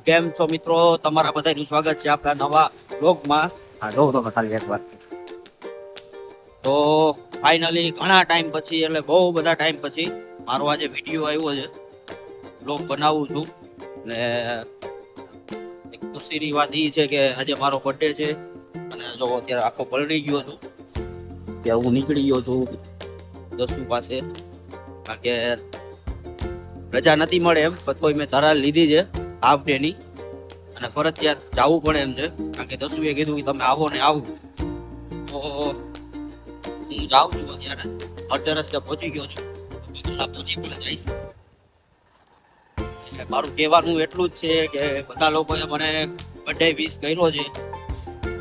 કેમ છો મિત્રો? તમારા બધાનું સ્વાગત છે આપણા નવા બ્લોગમાં. હા જોઉં તમે ખાલી એક વાર. તો ફાઇનલી ઘણા ટાઈમ પછી, એટલે બહુ બધા ટાઈમ પછી મારો આજે વિડીયો આવ્યો છે. બ્લોગ બનાવું છું ને એક ખુશીની વાત એ છે કે આજે મારો બર્થડે છે અને જો અત્યારે આખો પલળી ગયો છું. ત્યારે હું નીકળી ગયો છું દસુ પાસે, કારણ કે રજા નથી મળે એમ, તોય મેં ધરાર લીધી છે હાફ ડે ની, અને ફરજિયાત જવું પડે એમ છે, કારણ કે દસુએ કીધું કે તમે આવો ને આવું. તો હું જાઉં છું અત્યારે, અડધે રસ્તે પહોંચી ગયો છું, પહોંચી પણ જઈશ. મારું કહેવાનું એટલું જ છે કે બધા લોકોએ મને બર્થડે વિશ કર્યો છે,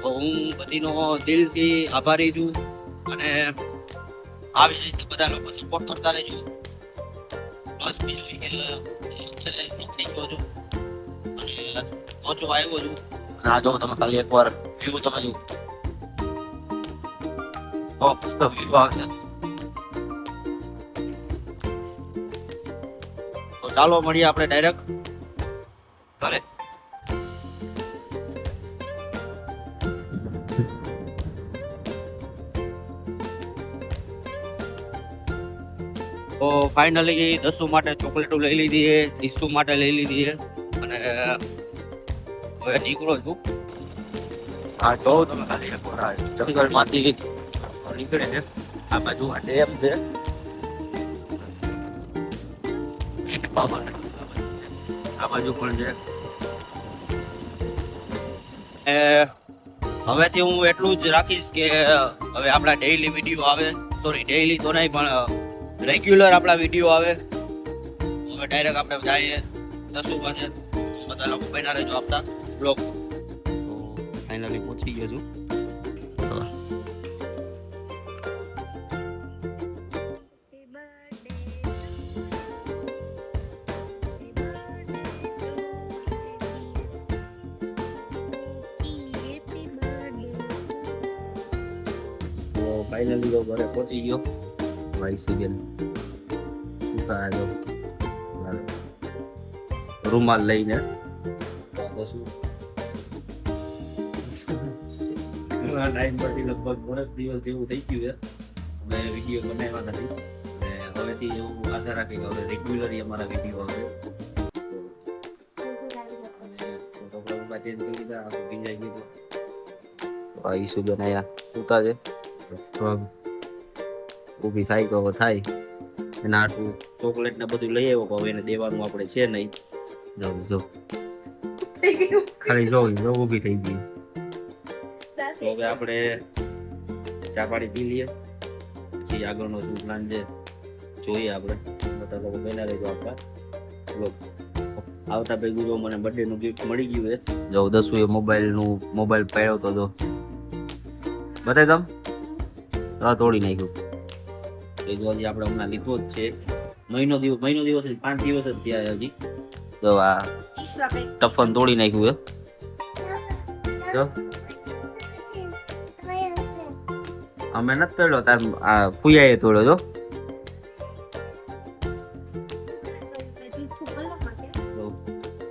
તો હું બધીનો દિલથી આભારી છું. અને આવી રીતે બધા લોકો સપોર્ટ કરતા રહેજો. બસ બીજું કે નીકળી ગયો છું અને પહોંચો આવ્યો છું. અને આ જો તમે ખાલી એક વાર વ્યૂ તમે જુઓ, બહુ મસ્ત વ્યૂ આવે છે. તો ચાલો મળીએ આપણે ડાયરેક્ટ ઘરે. તો ફાઇનલી દસુ માટે ચોકલેટો લઈ લીધી છે, ઈસુ માટે લઈ લીધી છે, અને હવે નીકળો છું. હા જોઉં તમે ખાલી એક વાર. જંગલમાંથી નીકળે છે, આ બાજુ આ ડેમ છે, આ બાજુ પણ છે. હવેથી હું એટલું જ રાખીશ કે હવે આપણા ડેઈલી વિડીયો આવે, સોરી ડેઈલી તો નહીં પણ રેગ્યુલર આપણા વિડીયો આવે. હવે ડાયરેક્ટ આપણે જઈએ દસુ પાસે, બધા લોકો બના રહેજો આપણા બ્લોગ. તો ફાઇનલી પહોંચી ગયો છું. ફાઇનલી તો ઘરે પહોંચી ગયો. ભાઈ સુજન રૂમાલ લઈને ટાઈમ પરથી લગભગ વર્ષ દિવસ જેવું થઈ ગયું છે અમે વિડીયો બનાવ્યા નથી, અને હવેથી એવું આશા રાખી કે હવે રેગ્યુલરી અમારા વિડીયો આવે. ચેન્જ કરી દીધા, ભીંજાઈ ગયું. ભાઈ સુજન અહીંયા ઉતા છે, ઊભી થાય તો થાય. એના આટલું ચોકલેટ ને બધું લઈ આવ્યો, હવે એને દેવાનું આપણે છે નહીં. જો ખાલી જો ઊભી થઈ ગઈ. તો હવે આપણે ચા પાણી પી લઈએ, પછી આગળનો શું પ્લાન છે જોઈએ આપણે. બધા લોકો બના રહેજો આપણા. આવતા ભેગું જો મને બર્થડે નું ગિફ્ટ મળી ગયું છે. જો દસુએ મોબાઈલ પાડ્યો તો જો બતાય તમ તોડી નાખ્યું. એ જો હજી આપણે હમણાં લીધો જ છે, મહિનો દિવસ 5 દિવસ જ થયા હજી. જો આ ટફન તોડી નાખ્યું છે. અમે નથી તોડ્યો, તાર આ ફુયાએ તોડ્યો. જો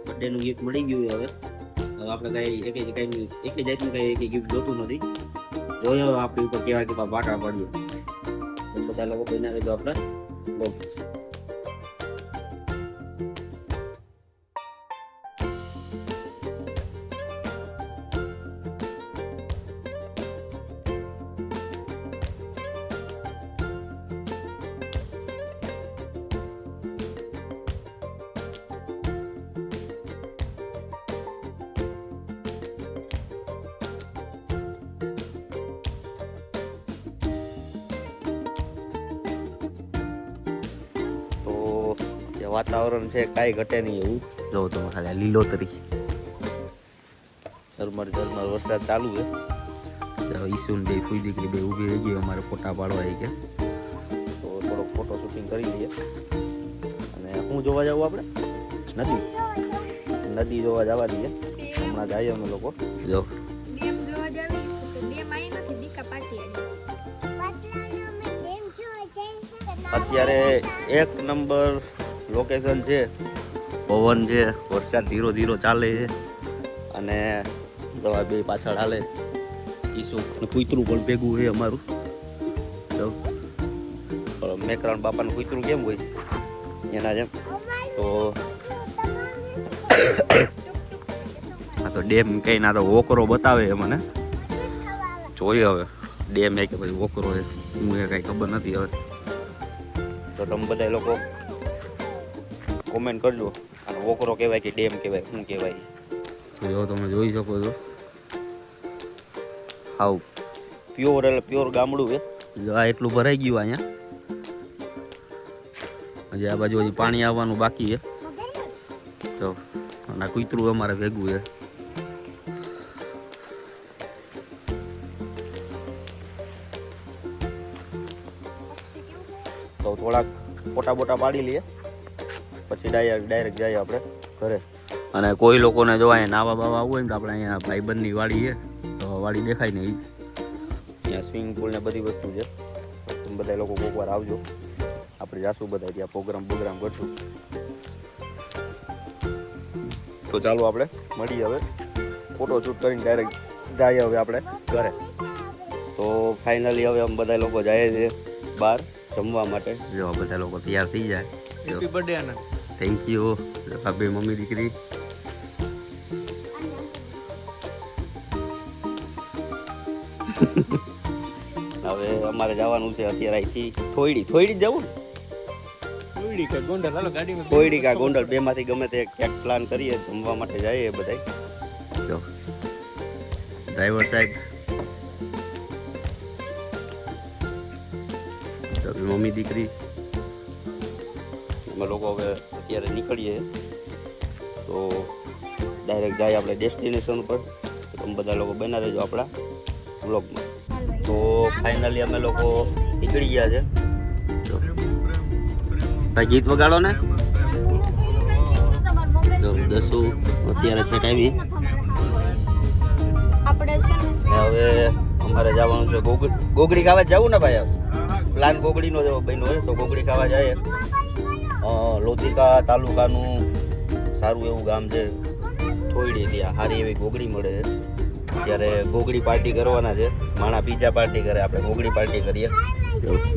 બર્થડે નું ગિફ્ટ મળી ગયું. હવે આપણે કઈ એક જાતનું કઈ ગિફ્ટ જોતું નથી. જોયો આપણી ઉપર કેવા બાટા પડીએ. બધા લોકો બના રહેજો આપણે. વાતાવરણ છે કાંઈ ઘટે નહીં એવું. જો તમે ખાલી લીલોતરી, ઝરમર વરસાદ ચાલુ છે. ઈસુન બે ફૂઈ દીકરી બે ઊભી રહી ગઈ અમારે ફોટા પાડવા આવી કે, તો થોડોક ફોટો શૂટિંગ કરી લઈએ. અને શું જોવા જવું આપણે? નદી જોવા જવા દઈએ. હમણાં જઈએ અમે લોકો. જો અત્યારે 1 નંબર લોકેશન છે. તો પવન છે, વરસાદ ધીરો ધીરો ચાલે છે અને દવા બે પાછળ હાલે. ઈસુ અને કૂતરું પણ ભેગું છે અમારું. તો મેકરાણ બાપાનું કૂતરું કેમ હોય એના જેમ. તો આ તો ડેમ કઈ ના તો ઓકરો બતાવે છે મને. જોઈએ હવે ડેમ કે પછી ઓકરો છે, હું એ કઈ ખબર નથી હવે. તો તમે બધા લોકો કોમેન્ટ કરજો અને ઓકરો કહેવાય કે ડેમ કહેવાય, શું કહેવાય. તો જો તમે જોઈ શકો છો હાવ પ્યોર એટલે પ્યોર ગામડું છે. આ એટલું ભરાઈ ગયું અહીંયા. હજી આ બાજુ હજી પાણી આવવાનું બાકી છે. તો અને કૂતરું અમારે ભેગું છે. તો થોડાક ફોટા બોટા પાડી લઈએ પછી ડાયરેક્ટ જઈએ આપણે ઘરે. અને કોઈ લોકોને જો અહીંયા નાવા બાવા આવવું હોય ને તો આપણે અહીંયા ભાઈબંધની વાડી છે, તો વાડી દેખાય ને ત્યાં સ્વિમિંગ પુલ ને બધી વસ્તુ છે. તમે બધા લોકો કોઈક વાર આવજો, આપણે જાશું બધા ત્યાં પ્રોગ્રામ કરશું. તો ચાલો આપણે મળીએ હવે, ફોટો શૂટ કરીને ડાયરેક્ટ જઈએ હવે આપણે ઘરે. તો ફાઇનલી હવે અમે બધા લોકો જઈએ છીએ બહાર જમવા માટે. જો બધા લોકો તૈયાર થઈ જાય. હેપી બર્થડે આના. થેન્ક યુ ભાભી, મમ્મી, દીકરી. હવે અમારે જવાનું છે અત્યારે અહીંથી થોડી જ જવું ને, થોડી કા ગોંડલ બે માંથી ગમે તે ક્યાંક પ્લાન કરીએ જમવા માટે જઈએ બધા. જો ડ્રાઈવર સાહેબ, મમ્મી, દીકરી, અમે લોકો હવે અત્યારે નીકળીએ. તો ડાયરેક્ટ જાય આપણે ડેસ્ટિનેશન ઉપર. તો તમે બધા લોકો બના રહેજો આપણા વ્લોગમાં. તો ફાઇનલી અમે લોકો નીકળી ગયા છે. ભાઈ ગીત વગાડો ને. દસુ અત્યારે છેટ આવી. હવે અમારે જવાનું છે ગોગડી ખાવા જવું ને ભાઈ. પ્લાન ગોગડીનો જો બન્યો હોય તો ગોગડી ખાવા જાય. લોધિકા તાલુકાનું સારું એવું ગામ છે થોડી, ત્યાં સારી એવી ગોગડી મળે છે. ત્યારે ગોગડી પાર્ટી કરવાના છે. માણા પીઝા પાર્ટી કરે, આપણે ગોગડી પાર્ટી કરીએ.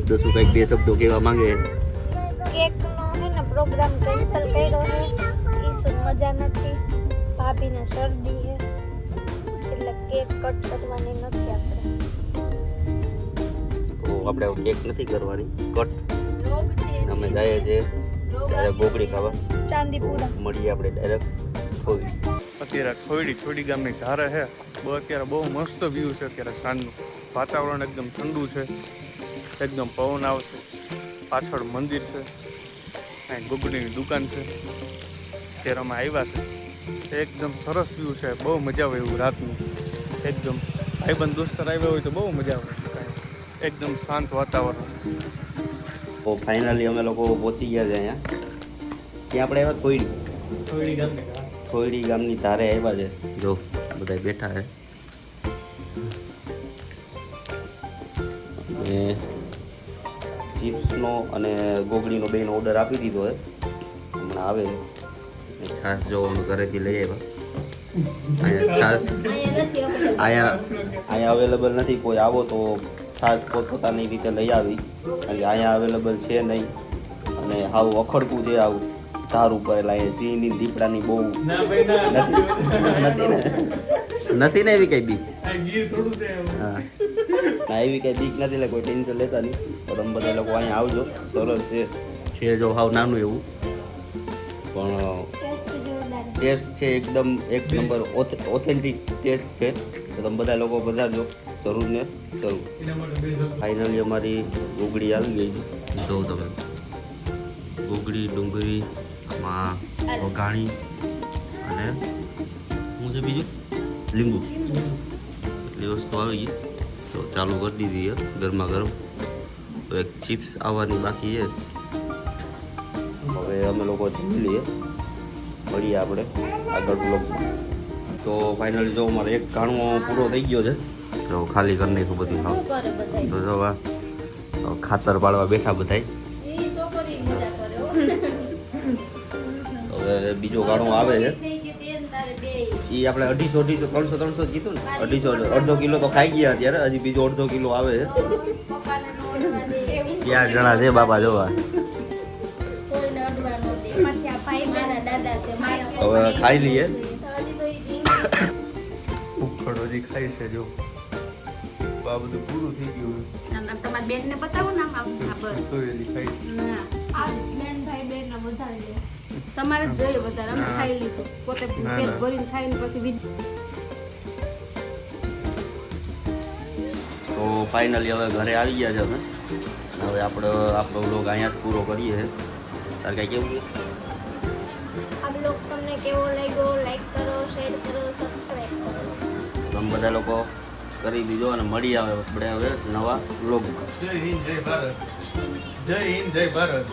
દસુ કંઈક બે શબ્દો કહેવા માંગે. કેકનો હે ને પ્રોગ્રામ કેન્સલ કર્યો છે. ઈસુ મજા નથી, ભાભીને શરદી છે એટલે કેક કટ કરવાની નથી આપણે. તો આપણે કેક નથી કરવાની કટ. અમે જઈએ છીએ ડાયરેક્ટ ગોગડી ખાવા. ચાંદીપુરા મળીએ આપણે ડાયરેક્ટ થોડી. અત્યારે થોડી ગામની ધારે છે. અત્યારે બહુ મસ્ત વ્યૂ છે. અત્યારે સાંજનું વાતાવરણ એકદમ ઠંડુ છે, એકદમ પવન આવશે. પાછળ મંદિર છે, અહીં ગોગડીની દુકાન છે. અત્યારે અમે આવ્યા છે. એકદમ સરસ વ્યૂ છે, બહુ મજા આવે એવું રાતનું. એકદમ ભાઈબંધ દોસ્તર આવ્યા હોય તો બહુ મજા આવે. એકદમ શાંત વાતાવરણ. તો ફાઇનલી અમે લોકો પહોંચી ગયા છે અહીંયા. ત્યાં આપણે આવ્યા થોડી ગામની ધારે આવ્યા છે. જો બધા બેઠા છે. અને ચિપ્સનો અને ગોગડીનો બેનો ઓર્ડર આપી દીધો છે. હમણાં આવે છે. છાશ જો અમે ઘરેથી લઈ આવ્યા. અહીંયા છાશ અહીંયા અવેલેબલ નથી. કોઈ આવો તો છાશ પોતપોતાની રીતે લઈ આવી. કારણ કે અહીંયા અવેલેબલ છે નહીં અને આવું અખડકું છે. આવું ધાર ઉપર એટલે અહીંયા સિંહની દીપડાની બહુ નથી ને એવી કઈ બીક. હા ના એવી કઈ બીક નથી, એટલે કોઈ ટેન્શન લેતા નહીં. તો તમે બધા લોકો અહીંયા આવજો. સરસ છે જો હાવ નાનું એવું પણ ટેસ્ટ છે એકદમ એક નંબર ઓથેન્ટિક ટેસ્ટ છે. તો તમે બધા લોકો પધારજો જરૂર ને જરૂર. ફાઇનલી અમારી ગોગડી આવી ગઈ છે. જો તમે ગોગડી ડુંગળી માં વઘાણી અને શું છે બીજું લીંબુ એટલી વસ્તુ આવી ગઈ. તો ચાલુ કરી દીધી છે ગરમા ગરમ. તો એક ચિપ્સ આવવાની બાકી છે. હવે અમે લોકો જમી લઈએ, મળીએ આપણે આગળ બ્લોગમાં. તો ફાઇનલી જો અમારે એક ઘાણો પૂરો થઈ ગયો છે. તો ખાલી કરી નાખ્યું બધું ખાવ. તો જો ખાતર પાડવા બેઠા બધાય. હવે હવે બીજો ગાણો આવે છે એ આપણે 250 300 જ કીધું ને 250 અડધો કિલો તો ખાઈ ગયા અત્યારે હજી બીજો અડધો કિલો આવે છે ક્યાં જણા છે બાપા જોવા હવે ખાઈ લઈએ ઉખડ હજી ખાઈ છે જો આ બધું પૂરું થઈ ગયું તમારી બેન ને બતાવો ને તો હજી ખાઈ તમારે જ જોઈએ વધારે અમે ખાઈ લીધું પોતે પેટ ભરીને ખાઈને પછી તો ફાઇનલી હવે ઘરે આવી ગયા છે અમે અને હવે આપણો વ્લોગ અહીંયા જ પૂરો કરીએ તાર કાંઈ કેવું છે આ બ્લોગ તમને કેવો લાગ્યો લાઈક કરો શેર કરો સબસ્ક્રાઇબ કરો તમે બધા લોકો કરી દીધો અને મળી આવે આપણે હવે નવા વ્લોગમાં જય હિન્દ જય ભારત જય હિન્દ જય ભારત